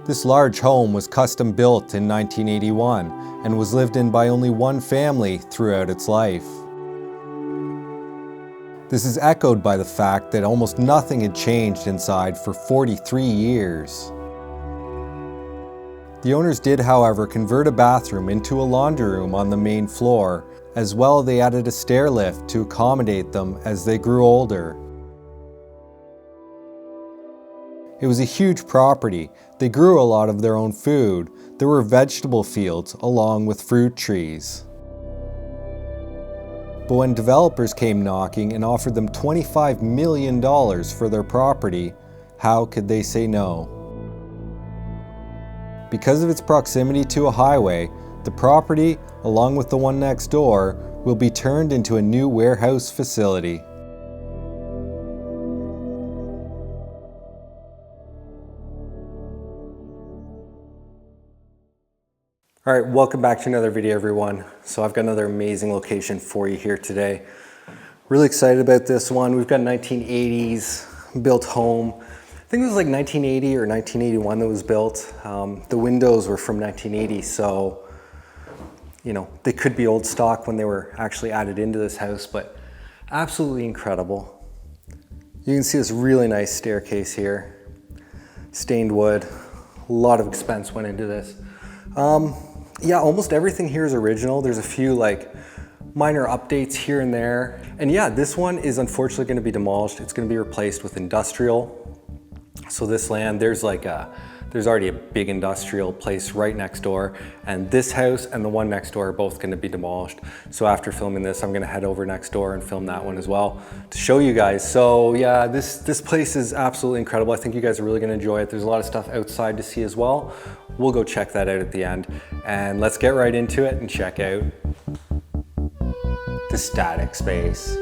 This large home was custom built in 1981 and was lived in by only one family throughout its life. This is echoed by the fact that almost nothing had changed inside for 43 years. The owners did, however, convert a bathroom into a laundry room on the main floor. As well, they added a stair lift to accommodate them as they grew older. It was a huge property. They grew a lot of their own food. There were vegetable fields along with fruit trees. But when developers came knocking and offered them $25 million for their property, how could they say no? Because of its proximity to a highway, the property, along with the one next door, will be turned into a new warehouse facility. All right, welcome back to another video, everyone. So I've got another amazing location for you here today. Really excited about this one. We've got a 1980s built home. I think it was like 1980 or 1981 that was built. The windows were from 1980, so you know, they could be old stock when they were actually added into this house, but absolutely incredible. You can see this really nice staircase here. Stained wood, a lot of expense went into this. Yeah, almost everything here is original. There's a few like minor updates here and there. And yeah, this one is unfortunately going to be demolished. It's going to be replaced with industrial. So this land, there's already a big industrial place right next door, and this house and the one next door are both going to be demolished. So after filming this, I'm going to head over next door and film that one as well to show you guys. So yeah, this place is absolutely incredible. I think you guys are really going to enjoy it. There's a lot of stuff outside to see as well. We'll go check that out at the end, and let's get right into it and check out the static space.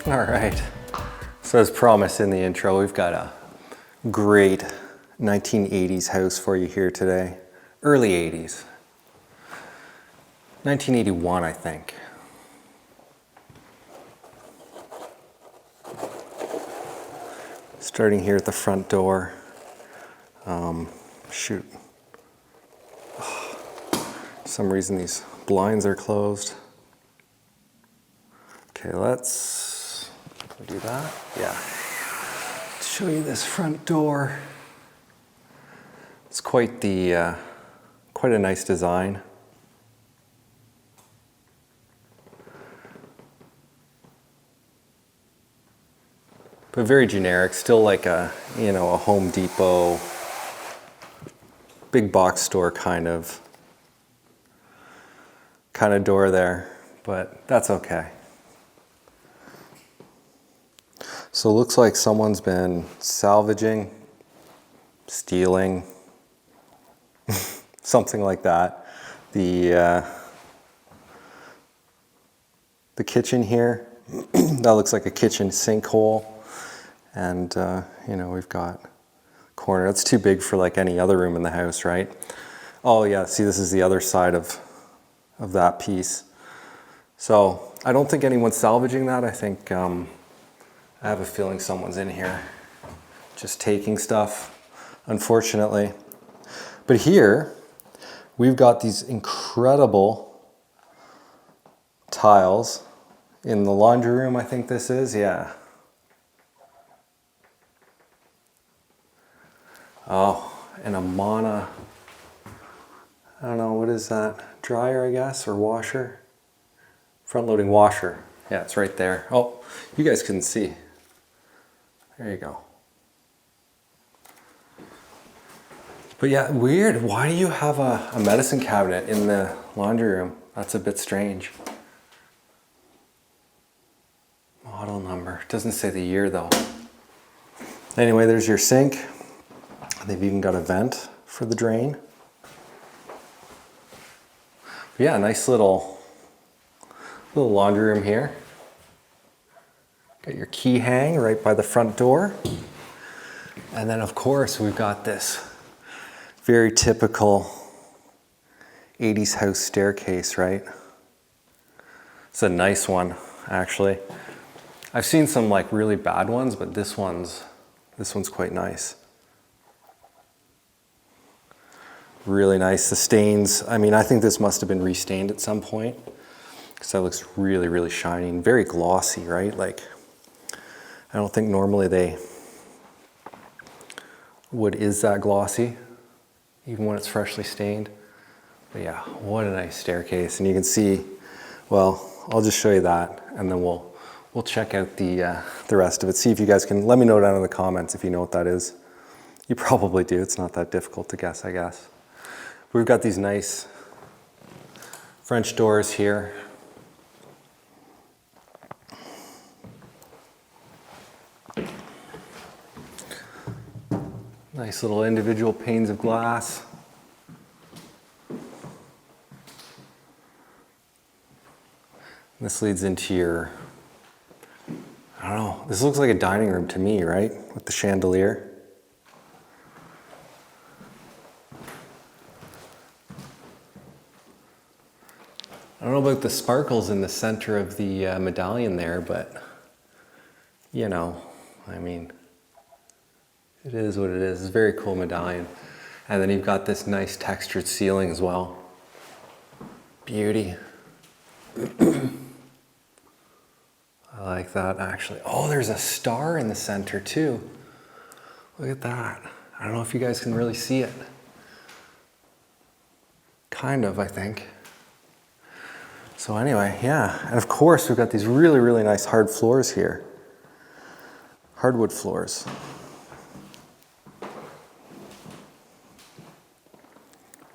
All right, so as promised in the intro, we've got a great 1980s house for you here today. Early 80s. 1981, I think. Starting here at the front door. Shoot. For some reason these blinds are closed. Okay, let's do that. Yeah. Show you this front door. It's quite a nice design. But very generic, still like a Home Depot, big box store kind of door there, but that's okay. So it looks like someone's been salvaging, stealing, something like that. The kitchen here, that looks like a kitchen sinkhole. And we've got corner. That's too big for like any other room in the house, right? Oh yeah, see, this is the other side of that piece. So I don't think anyone's salvaging that. I think I have a feeling someone's in here just taking stuff, unfortunately. But here, we've got these incredible tiles in the laundry room, I think this is, yeah. Oh, and a Mana, I don't know, what is that? Dryer, I guess, or washer? Front-loading washer. Yeah, it's right there. Oh, you guys couldn't see. There you go. But yeah, weird. Why do you have a medicine cabinet in the laundry room? That's a bit strange. Model number. Doesn't say the year though. Anyway, there's your sink. They've even got a vent for the drain. But yeah, nice little laundry room here. Got your key hang right by the front door. And then of course we've got this very typical 80s house staircase, right? It's a nice one, actually. I've seen some like really bad ones, but this one's quite nice. Really nice. The stains, I mean, I think this must have been restained at some point because that looks really, really shiny and very glossy, right? Like, I don't think normally wood is that glossy, even when it's freshly stained. But yeah, what a nice staircase. And you can see, well, I'll just show you that and then we'll check out the rest of it. See if you guys can, let me know down in the comments if you know what that is. You probably do, it's not that difficult to guess, I guess. We've got these nice French doors here. Nice little individual panes of glass. This leads into your, I don't know, this looks like a dining room to me, right? With the chandelier. I don't know about the sparkles in the center of the medallion there, but you know, I mean, it is what it is. It's a very cool medallion. And then you've got this nice textured ceiling as well. Beauty. I like that actually. Oh, there's a star in the center too. Look at that. I don't know if you guys can really see it. Kind of, I think. So anyway, yeah. And of course, we've got these really, really nice hard floors here. Hardwood floors.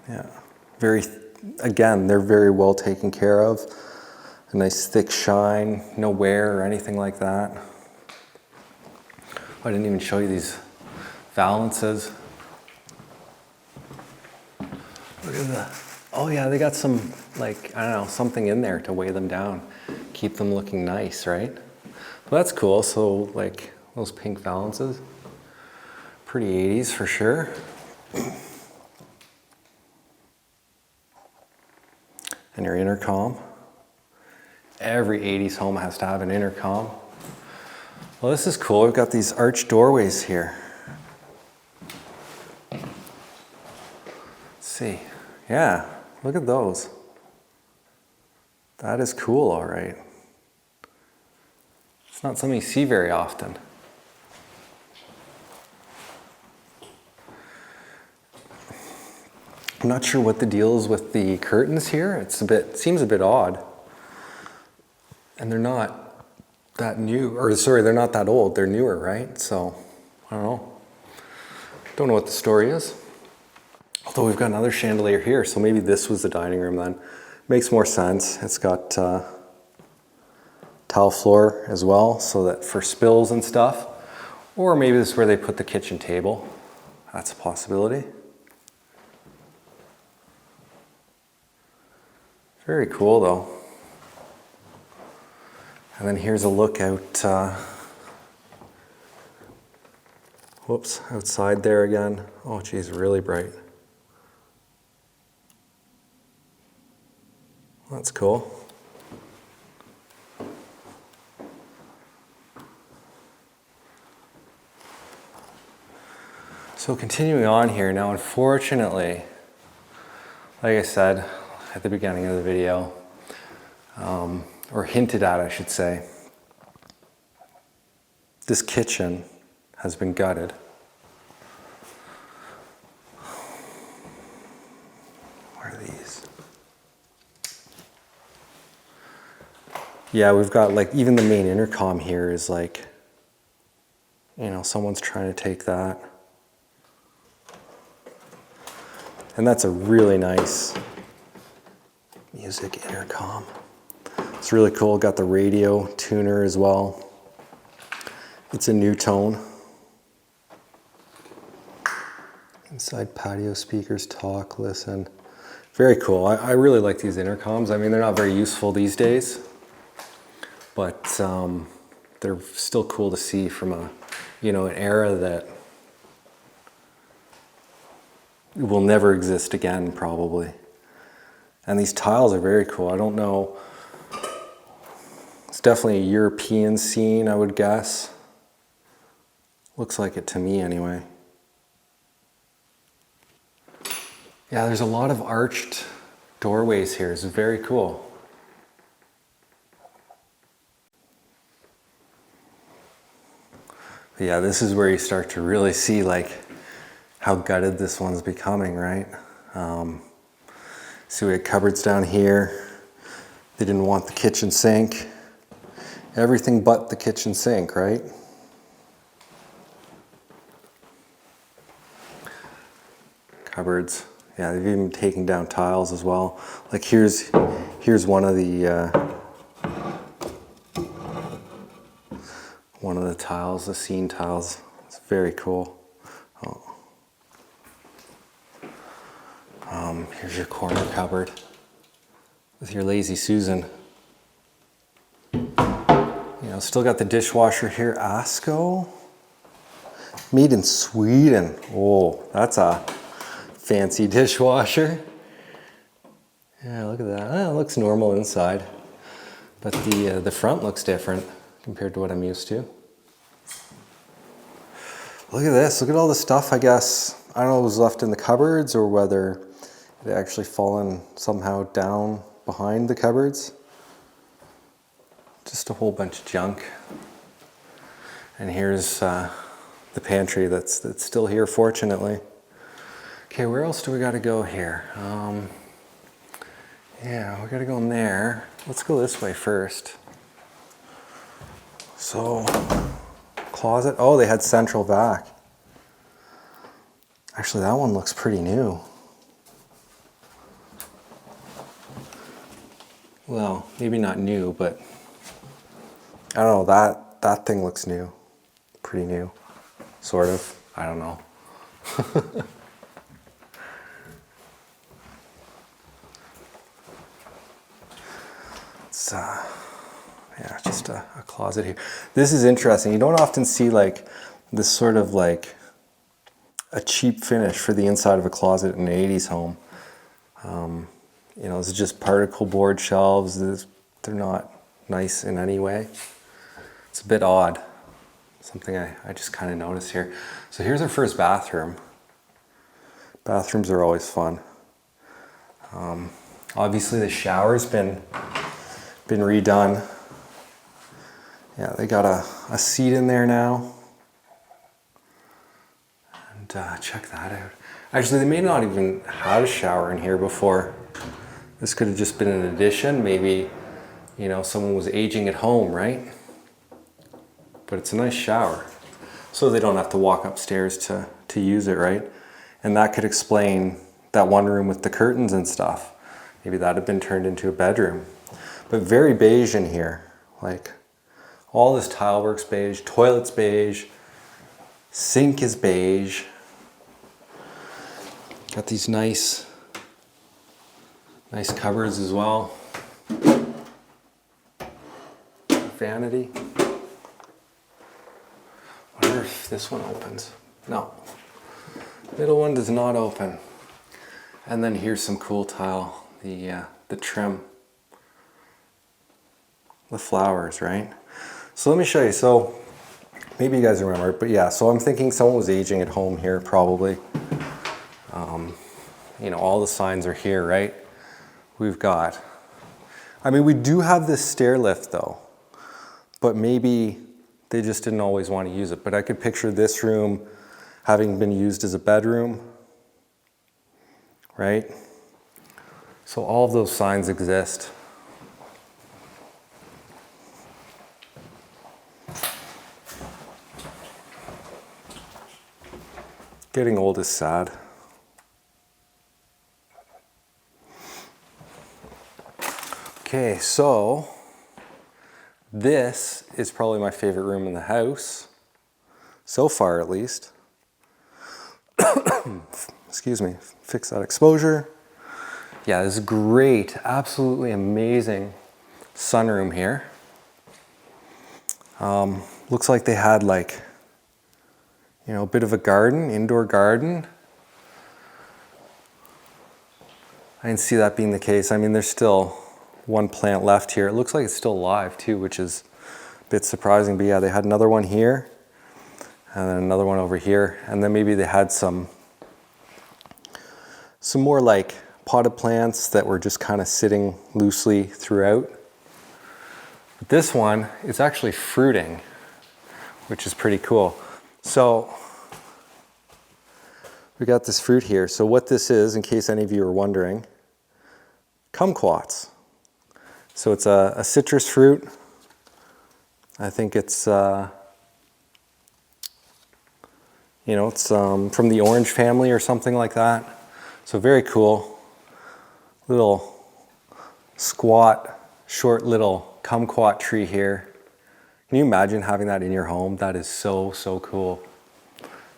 Yeah. Again, they're very well taken care of. A nice thick shine, no wear or anything like that. I didn't even show you these valances. Look at that. Oh yeah, they got some, like, I don't know, something in there to weigh them down. Keep them looking nice, right? Well, that's cool. So like those pink valances, pretty 80s for sure. And your intercom. Every 80s home has to have an intercom. Well, this is cool. We've got these arched doorways here. Let's see. Yeah, look at those. That is cool, all right. It's not something you see very often. I'm not sure what the deal is with the curtains here. Seems a bit odd. And they're not that new, or sorry, they're not that old. They're newer, right? So, I don't know. Don't know what the story is. Although we've got another chandelier here, so maybe this was the dining room then. Makes more sense. It's got tile floor as well, so that for spills and stuff. Or maybe this is where they put the kitchen table. That's a possibility. Very cool though. And then here's a look out, whoops, outside there again. Oh geez, really bright. That's cool. So continuing on here, now unfortunately, like I said at the beginning of the video, or hinted at, I should say, this kitchen has been gutted. Where are these? Yeah, we've got like, even the main intercom here is like, you know, someone's trying to take that. And that's a really nice music intercom. It's really cool. Got the radio tuner as well. It's a new tone. Inside patio speakers, talk, listen. Very cool. I really like these intercoms. I mean, they're not very useful these days, but they're still cool to see from a, you know, an era that will never exist again, probably. And these tiles are very cool. I don't know. It's definitely a European scene, I would guess. Looks like it to me anyway. Yeah, there's a lot of arched doorways here. It's very cool. But yeah, this is where you start to really see like how gutted this one's becoming, right? See, we had cupboards down here. They didn't want the kitchen sink. Everything but the kitchen sink, right? Cupboards. Yeah, they've even taken down tiles as well. Like here's one of the tiles, the scene tiles. It's very cool. Oh. Here's your corner cupboard with your Lazy Susan. You know, still got the dishwasher here. Asco, made in Sweden. Oh, that's a fancy dishwasher. Yeah, look at that. Oh, it looks normal inside, but the front looks different compared to what I'm used to. Look at this. Look at all the stuff. I guess I don't know if it was left in the cupboards or whether it actually fallen somehow down behind the cupboards. Just a whole bunch of junk. And here's the pantry that's still here, fortunately. Okay, where else do we got to go here? Yeah, we got to go in there. Let's go this way first. So, closet. Oh, they had central vac. Actually, that one looks pretty new. Well, maybe not new, but I don't know, that thing looks new. Pretty new. Sort of. I don't know. It's yeah, just a closet here. This is interesting. You don't often see like this sort of like a cheap finish for the inside of a closet in an 80s home. You know, this is just particle board shelves. They're not nice in any way. It's a bit odd. Something I just kind of noticed here. So here's our first bathroom. Bathrooms are always fun. Obviously the shower's been redone. Yeah, they got a seat in there now. And check that out. Actually, they may not even have a shower in here before. This could have just been an addition. Maybe, you know, someone was aging at home, right? But it's a nice shower. So they don't have to walk upstairs to use it, right? And that could explain that one room with the curtains and stuff. Maybe that had been turned into a bedroom. But very beige in here. Like, all this tile work's beige, toilet's beige, sink is beige. Got these nice cupboards as well. Vanity. Wonder if this one opens. No. Middle one does not open. And then here's some cool tile. The trim. The flowers, right? So let me show you. So maybe you guys remember, but yeah, so I'm thinking someone was aging at home here probably. You know, all the signs are here, right? We've got, I mean, we do have this stair lift though, but maybe they just didn't always want to use it. But I could picture this room having been used as a bedroom, right? So all of those signs exist. Getting old is sad. Okay, so this is probably my favorite room in the house, so far at least. Excuse me, fix that exposure. Yeah, this is great, absolutely amazing sunroom here. Looks like they had like, you know, a bit of a garden, indoor garden. I didn't see that being the case. I mean, there's still one plant left here. It looks like it's still alive too, which is a bit surprising. But yeah, they had another one here and then another one over here. And then maybe they had some more like potted plants that were just kind of sitting loosely throughout. But this one is actually fruiting, which is pretty cool. So we got this fruit here. So what this is, in case any of you are wondering, kumquats. So it's a citrus fruit. I think it's, you know, it's from the orange family or something like that. So very cool. Little squat, short little kumquat tree here. Can you imagine having that in your home? That is so, so cool.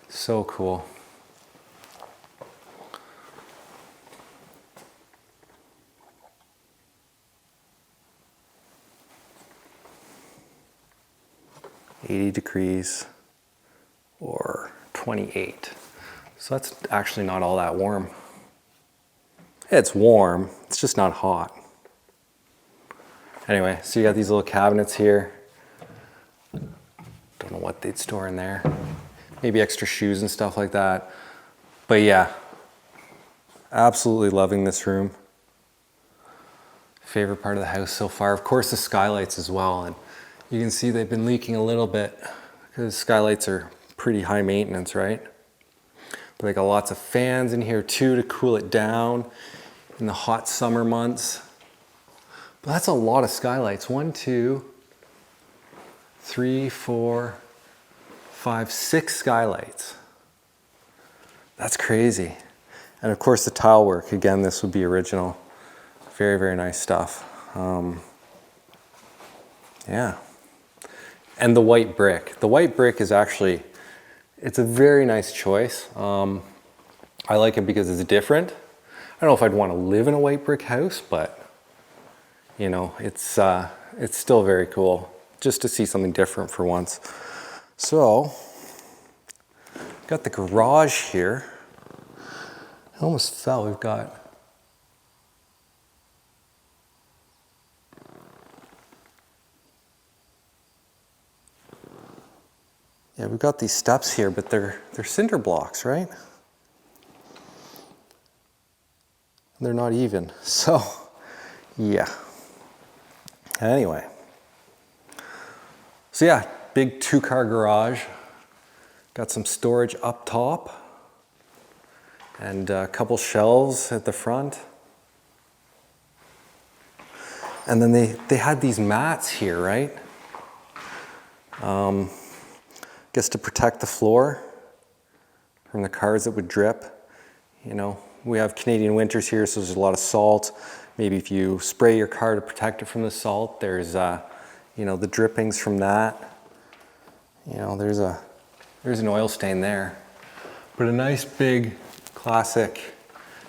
So cool. $80 degrees or 28. So that's actually not all that warm. It's warm, it's just not hot. Anyway, so you got these little cabinets here. Don't know what they'd store in there. Maybe extra shoes and stuff like that. But yeah, absolutely loving this room. Favorite part of the house so far. Of course, the skylights as well. And you can see they've been leaking a little bit because skylights are pretty high maintenance, right? But they got lots of fans in here too to cool it down in the hot summer months. But that's a lot of skylights. 1, 2, 3, 4, 5, 6 skylights. That's crazy. And of course the tile work, again, this would be original. Very, very nice stuff. Yeah. And the white brick. The white brick is actually, it's a very nice choice. I like it because it's different. I don't know if I'd want to live in a white brick house, but you know, it's still very cool just to see something different for once. So, got the garage here. It almost fell. We've got we've got these steps here, but they're cinder blocks, right? They're not even. So, yeah. Anyway. So yeah, big 2-car garage. Got some storage up top and a couple shelves at the front. And then they had these mats here, right? Guess to protect the floor from the cars that would drip. You know, we have Canadian winters here, so there's a lot of salt. Maybe if you spray your car to protect it from the salt, there's you know, the drippings from that. You know, there's an oil stain there. But a nice big classic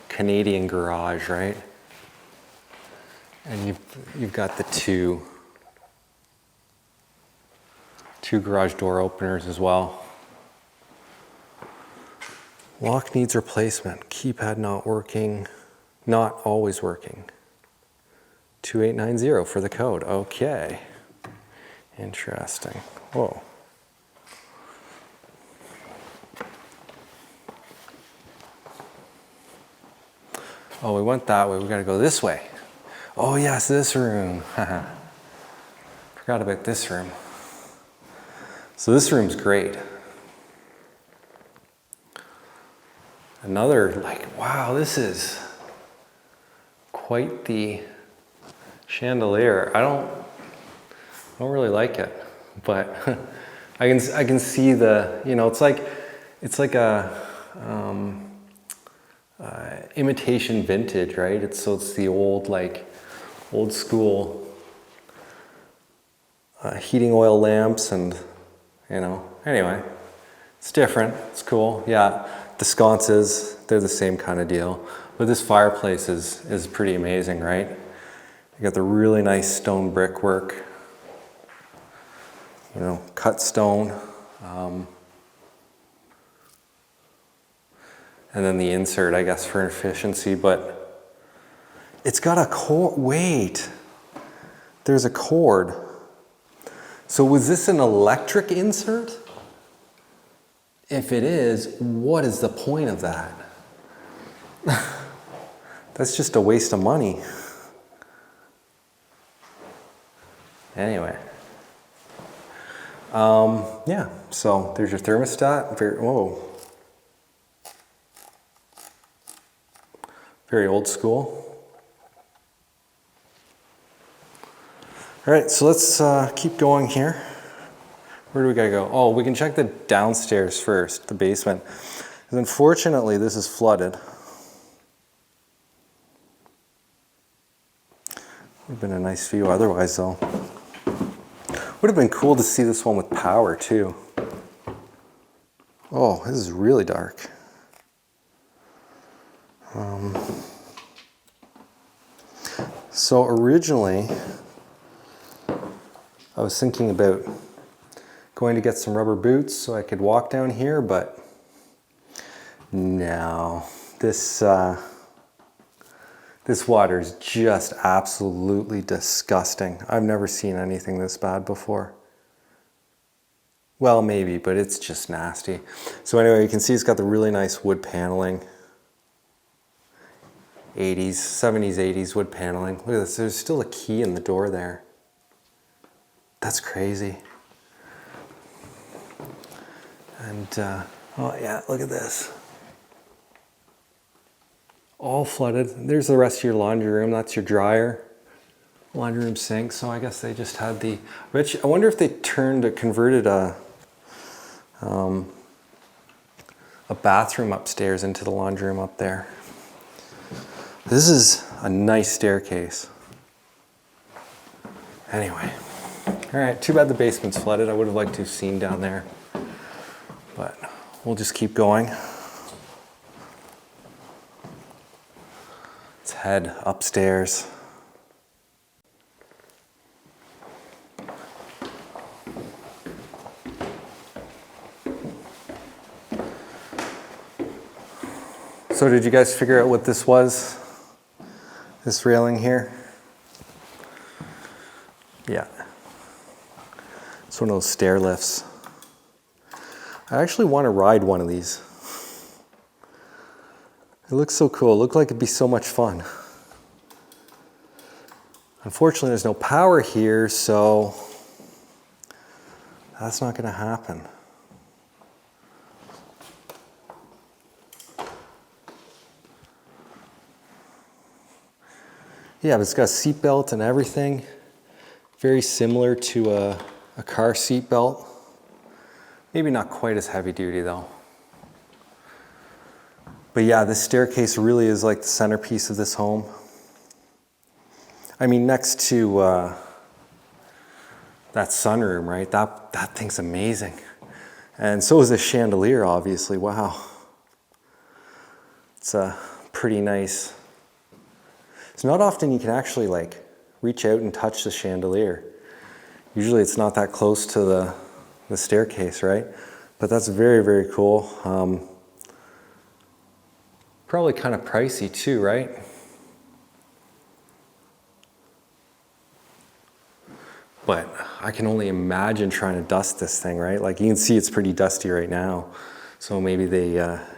Canadian garage, right? And you've got the two garage door openers as well. Lock needs replacement. Keypad not working. Not always working. 2890 for the code. Okay. Interesting. Whoa. Oh, we went that way. We gotta go this way. Oh yes, this room. Forgot about this room. So this room's great. Another, like, wow, this is quite the chandelier. I don't really like it, but I can see the, you know, it's like a imitation vintage, right? It's the old, like, old school heating oil lamps, and you know, anyway, it's different. It's cool. Yeah, the sconces, they're the same kind of deal. But this fireplace is pretty amazing, right? You got the really nice stone brickwork. you know, cut stone. And then the insert, I guess, for efficiency, but it's got a cord. Wait, there's a cord. So was this an electric insert? If it is, what is the point of that? That's just a waste of money. Anyway. Yeah, so there's your thermostat. Whoa. Very old school. All right, so let's keep going here. Where do we gotta go? Oh, we can check the downstairs first, the basement. Because unfortunately, this is flooded. Would have been a nice view otherwise, though. Would have been cool to see this one with power, too. Oh, this is really dark. So originally, I was thinking about going to get some rubber boots so I could walk down here, but no, this water is just absolutely disgusting. I've never seen anything this bad before. Well, maybe, but it's just nasty. So anyway, you can see it's got the really nice wood paneling. 80s, 70s, 80s wood paneling. Look at this, there's still a key in the door there. That's crazy. And, oh yeah, look at this. All flooded. There's the rest of your laundry room. That's your dryer. Laundry room sink. So I guess they just had the, I wonder if they converted a bathroom upstairs into the laundry room up there. This is a nice staircase. Anyway, all right, too bad the basement's flooded. I would have liked to have seen down there, but we'll just keep going. Let's head upstairs. So did you guys figure out what this was? This railing here? Yeah. It's one of those stair lifts. I actually want to ride one of these. It looks so cool. It looked like it'd be so much fun. Unfortunately, there's no power here, so that's not going to happen. Yeah, but it's got a seat belt and everything. Very similar to a car seat belt. Maybe not quite as heavy duty though. But yeah, this staircase really is like the centerpiece of this home. I mean, next to that sunroom, right? That thing's amazing. And so is the chandelier, obviously. Wow. It's a pretty nice. It's not often you can actually like reach out and touch the chandelier. Usually it's not that close to the staircase, right? But that's very, very cool. Probably kind of pricey too, right? But I can only imagine trying to dust this thing, right? Like you can see it's pretty dusty right now. So maybe they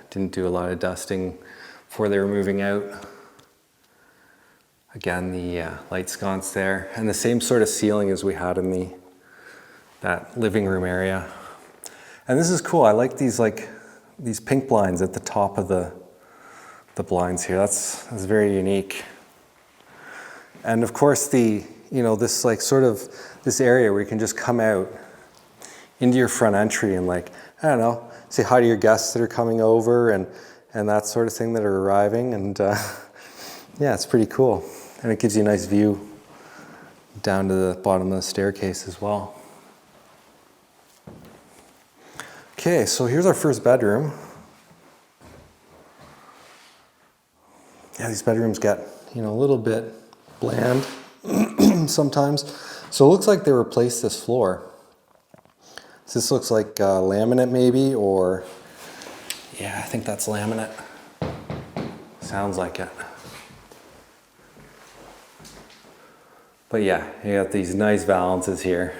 didn't do a lot of dusting before they were moving out. Again, the light sconce there, and the same sort of ceiling as we had in that living room area. And this is cool. I like these pink blinds at the top of the blinds here. That's very unique. And of course, this like sort of this area where you can just come out into your front entry and like, I don't know, say hi to your guests that are coming over and that sort of thing that are arriving. And yeah, it's pretty cool. And it gives you a nice view down to the bottom of the staircase as well. Okay, so here's our first bedroom. Yeah, these bedrooms get, a little bit bland sometimes. So it looks like they replaced this floor. This looks like laminate maybe, or yeah, I think that's laminate. Sounds like it. But yeah, you got these nice valances here.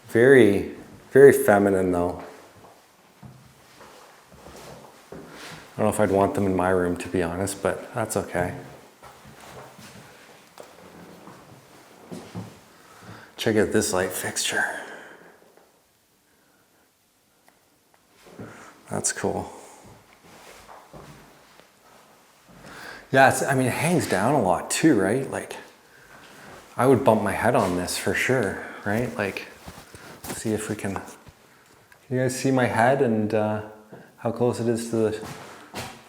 Very, very feminine though. I don't know if I'd want them in my room, to be honest, but that's okay. Check out this light fixture. That's cool. Yeah, I mean, it hangs down a lot too, right? Like, I would bump my head on this for sure, right? Like, let's see if we can, you guys see my head and how close it is to the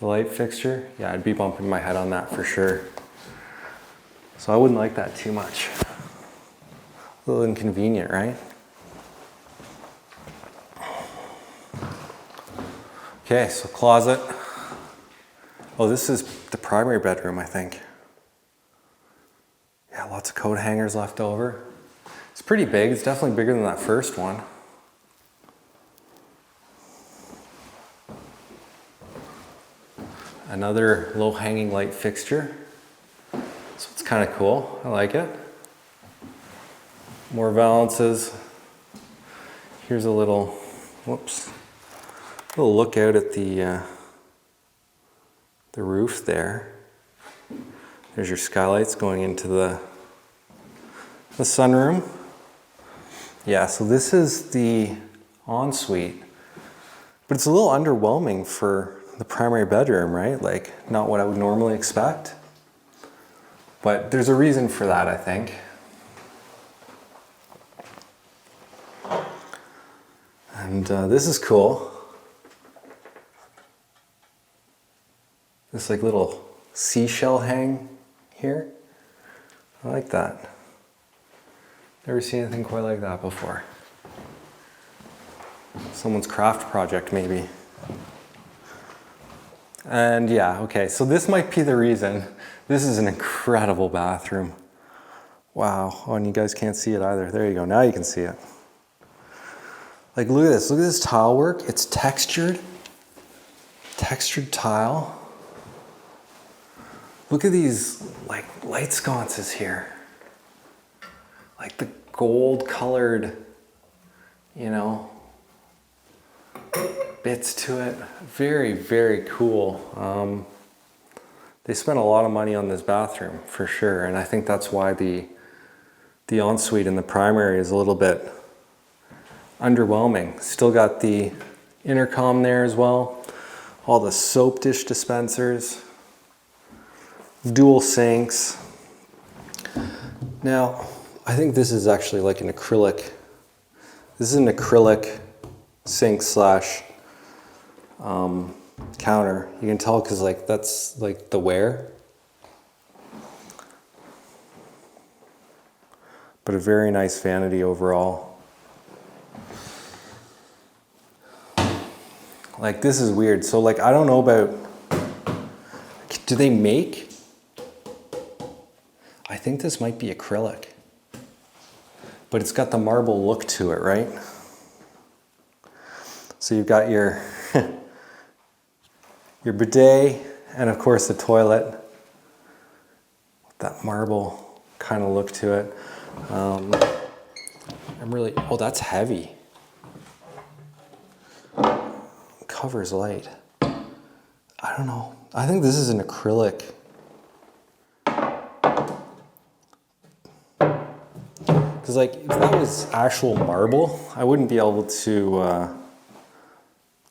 light fixture? Yeah, I'd be bumping my head on that for sure. So I wouldn't like that too much. A little inconvenient, right? Okay, so closet. Oh, this is the primary bedroom, I think. Yeah, lots of coat hangers left over. It's pretty big. It's definitely bigger than that first one. Another low-hanging light fixture. So it's kind of cool. I like it. More valances. Here's a little, whoops, little look out at the roof there. There's your skylights going into the sunroom. Yeah, so this is the ensuite, but it's a little underwhelming for the primary bedroom, right? Like, not what I would normally expect. But there's a reason for that, I think. And this is cool. This like little seashell hang here. I like that. Never seen anything quite like that before. Someone's craft project, maybe. And yeah, okay, so this might be the reason. This is an incredible bathroom. Wow, oh, and you guys can't see it either. There you go, now you can see it. Like, look at this tile work. It's textured tile. Look at these, like, light sconces here. Like the gold colored, you know, bits to it. Very, very cool. They spent a lot of money on this bathroom for sure, and I think that's why the ensuite in the primary is a little bit underwhelming. Still got the intercom there as well. All the soap dish dispensers, dual sinks. Now, I think this is actually like an acrylic. This is an acrylic sink slash counter. You can tell because like that's like the wear. But a very nice vanity overall. Like, this is weird. So like, I don't know about, do they make? I think this might be acrylic, but it's got the marble look to it, right? So you've got your your bidet, and of course the toilet with that marble kind of look to it. Oh, that's heavy. Cover's light. I don't know. I think this is an acrylic. Because like, if that was actual marble, I wouldn't be able to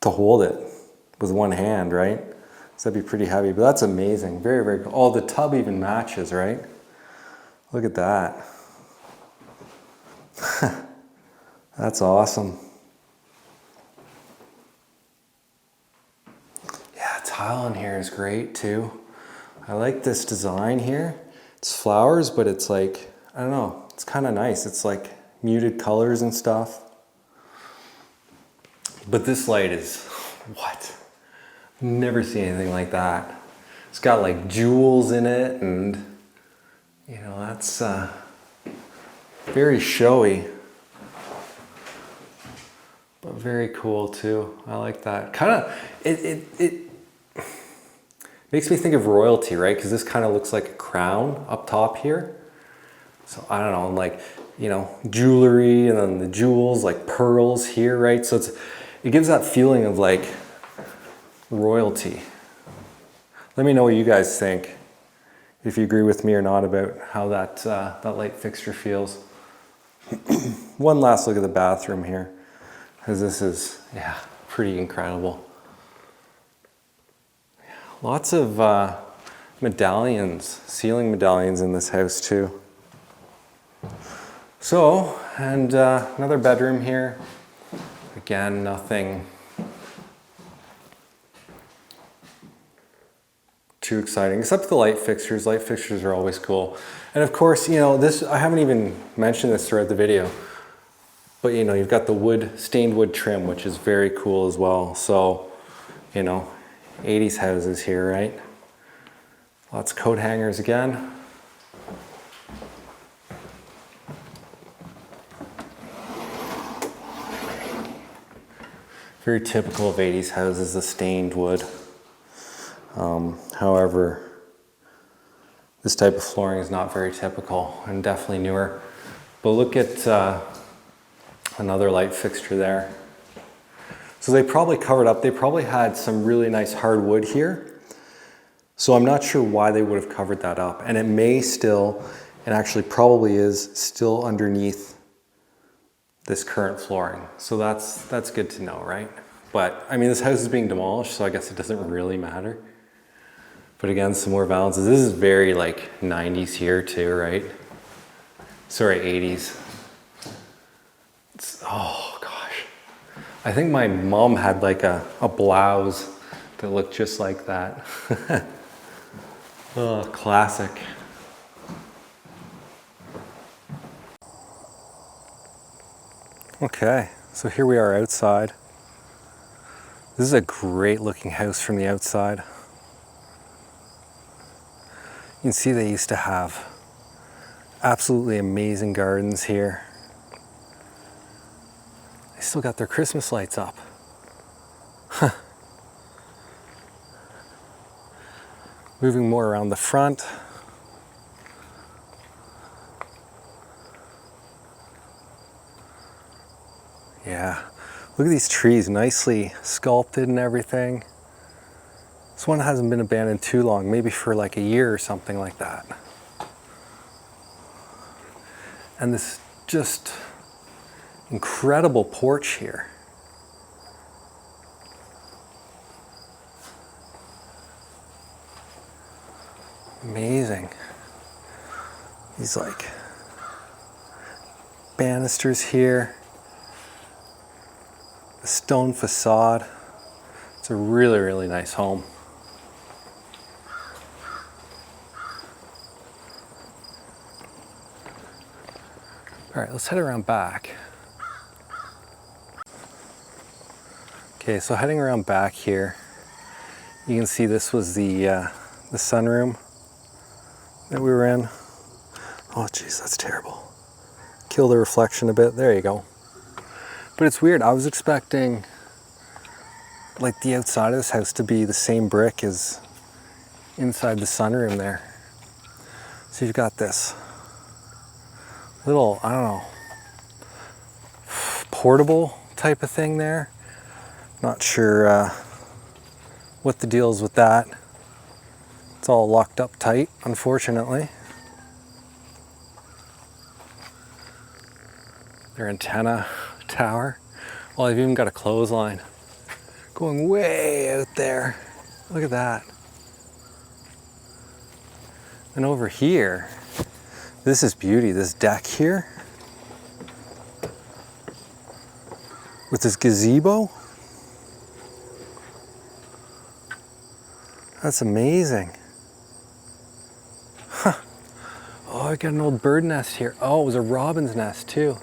hold it with one hand, right? So that'd be pretty heavy, but that's amazing. Very, very cool. Oh, the tub even matches, right? Look at that. That's awesome. Yeah, tile in here is great too. I like this design here. It's flowers, but it's like, I don't know, it's kind of nice. It's like muted colors and stuff. But this light is, what? Never seen anything like that. It's got like jewels in it, and you know, that's very showy. But very cool too. I like that. Kind of, it makes me think of royalty, right? Because this kind of looks like a crown up top here. So I don't know, like, you know, jewelry and then the jewels, like pearls here, right? So it gives that feeling of like royalty. Let me know what you guys think, if you agree with me or not about how that light fixture feels. One last look at the bathroom here, because this is, yeah, pretty incredible. Lots of medallions, ceiling medallions in this house too. So, and another bedroom here. Again, nothing too exciting, except the light fixtures. Light fixtures are always cool. And of course, you know, this, I haven't even mentioned this throughout the video, but you know, you've got the wood, stained wood trim, which is very cool as well. So, you know, 80s houses here, right? Lots of coat hangers again. Very typical of 80s houses, the stained wood. However, this type of flooring is not very typical and definitely newer. But look at another light fixture there. So they probably covered up, they probably had some really nice hardwood here. So I'm not sure why they would have covered that up. And it may still, and actually probably is, still underneath this current flooring. So that's good to know, right? But I mean, this house is being demolished, so I guess it doesn't really matter. But again, some more valances. This is very like 90s here too, right? Sorry, 80s. Oh gosh. I think my mom had like a blouse that looked just like that. Oh, classic. Okay, so here we are outside. This is a great looking house from the outside. You can see they used to have absolutely amazing gardens here. They still got their Christmas lights up. Huh. Moving more around the front. Yeah, look at these trees, nicely sculpted and everything. This one hasn't been abandoned too long, maybe for like a year or something like that. And this just incredible porch here. Amazing. These like banisters here. The stone facade. It's a really, really nice home. All right, let's head around back. Okay, so heading around back here, you can see this was the sunroom that we were in. Oh geez, that's terrible. Kill the reflection a bit, there you go. But it's weird, I was expecting like the outside of this house to be the same brick as inside the sunroom there. So you've got this little, I don't know, portable type of thing there. Not sure what the deal is with that. It's all locked up tight, unfortunately. Their antenna tower. Well, they've even got a clothesline going way out there. Look at that. And over here, this is beauty, this deck here with this gazebo. That's amazing. Huh. Oh, I got an old bird nest here. Oh, it was a robin's nest too.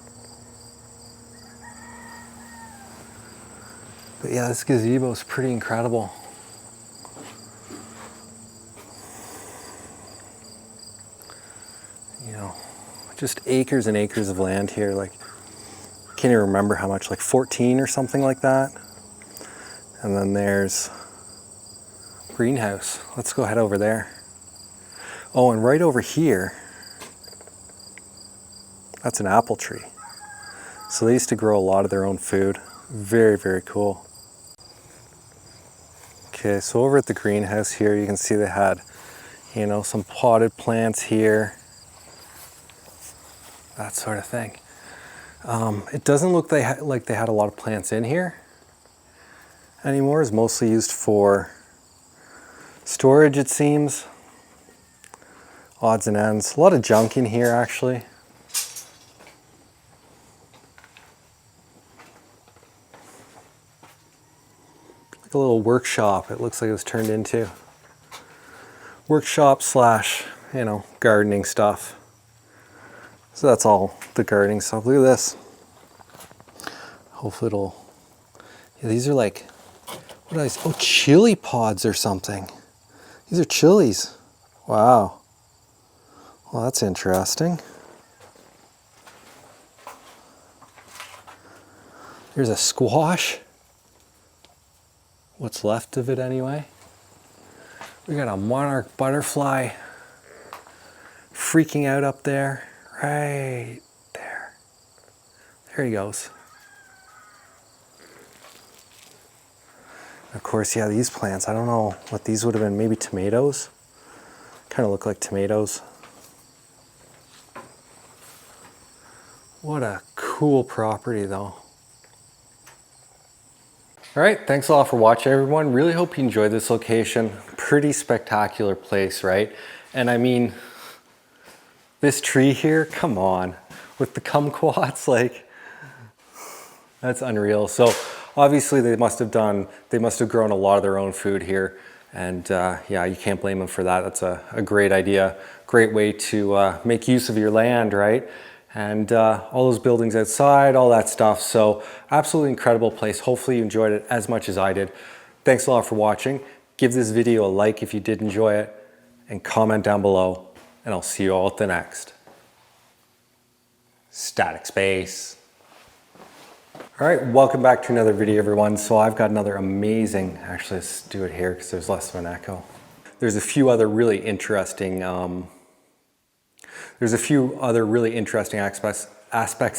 But yeah, this gazebo is pretty incredible. You know, just acres and acres of land here. Like, can't even remember how much, like 14 or something like that. And then there's greenhouse. Let's go head over there. Oh, and right over here, that's an apple tree. So they used to grow a lot of their own food. Very, very cool. Okay, so over at the greenhouse here, you can see they had, you know, some potted plants here, that sort of thing. It doesn't look like they had a lot of plants in here anymore. It's mostly used for storage, it seems. Odds and ends. A lot of junk in here, actually. Like a little workshop, it looks like it was turned into. Workshop slash, you know, gardening stuff. So that's all the gardening stuff. Look at this. Hopefully it'll, yeah, these are like, what are these? Oh, chili pods or something. These are chilies. Wow. Well, that's interesting. There's a squash. What's left of it anyway. We got a monarch butterfly freaking out up there. Right there. There he goes. Of course, yeah, these plants, I don't know what these would have been. Maybe tomatoes? Kind of look like tomatoes. What a cool property though. All right, thanks a lot for watching, everyone. Really hope you enjoyed this location. Pretty spectacular place, right? And I mean, this tree here, come on, with the kumquats, like, that's unreal. So obviously they must have grown a lot of their own food here. And yeah, you can't blame them for that. That's a great idea, great way to make use of your land, right? And all those buildings outside, all that stuff. So absolutely incredible place. Hopefully you enjoyed it as much as I did. Thanks a lot for watching. Give this video a like if you did enjoy it, and comment down below, and I'll see you all at the next Static Space. All right, welcome back to another video, everyone. So I've got another amazing, actually let's do it here because there's less of an echo. There's a few other really interesting aspects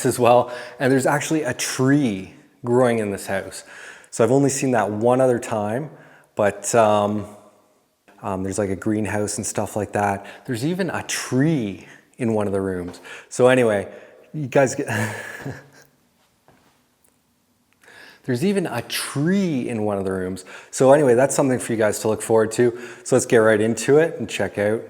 as well. And there's actually a tree growing in this house. So I've only seen that one other time, but there's like a greenhouse and stuff like that. There's even a tree in one of the rooms. So anyway, you guys get, there's even a tree in one of the rooms. So anyway, that's something for you guys to look forward to. So let's get right into it and check out